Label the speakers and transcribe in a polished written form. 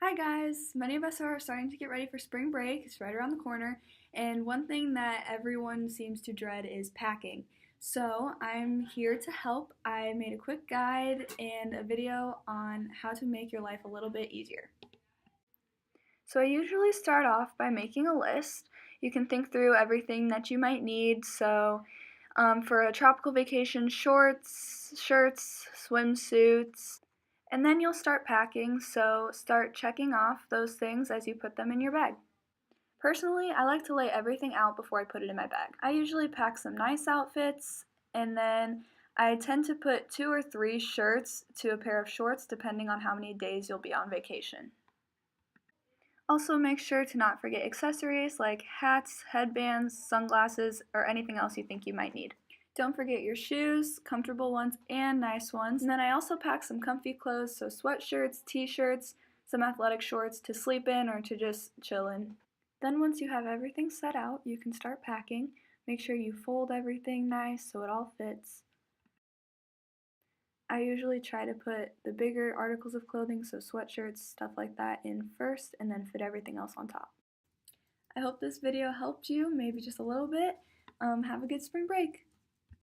Speaker 1: Hi guys! Many of us are starting to get ready for spring break. It's right around the corner, and one thing that everyone seems to dread is packing. So I'm here to help. I made a quick guide and a video on how to make your life a little bit easier. So I usually start off by making a list. You can think through everything that you might need. So for a tropical vacation, shorts, shirts, swimsuits, and then you'll start packing, so start checking off those things as you put them in your bag. Personally, I like to lay everything out before I put it in my bag. I usually pack some nice outfits, and then I tend to put 2 or 3 shirts to a pair of shorts depending on how many days you'll be on vacation. Also make sure to not forget accessories like hats, headbands, sunglasses, or anything else you think you might need. Don't forget your shoes, comfortable ones and nice ones. And then I also packed some comfy clothes, so sweatshirts, t-shirts, some athletic shorts to sleep in or to just chill in. Then once you have everything set out, you can start packing. Make sure you fold everything nice so it all fits. I usually try to put the bigger articles of clothing, so sweatshirts, stuff like that, in first and then fit everything else on top. I hope this video helped you, maybe just a little bit. Have a good spring break!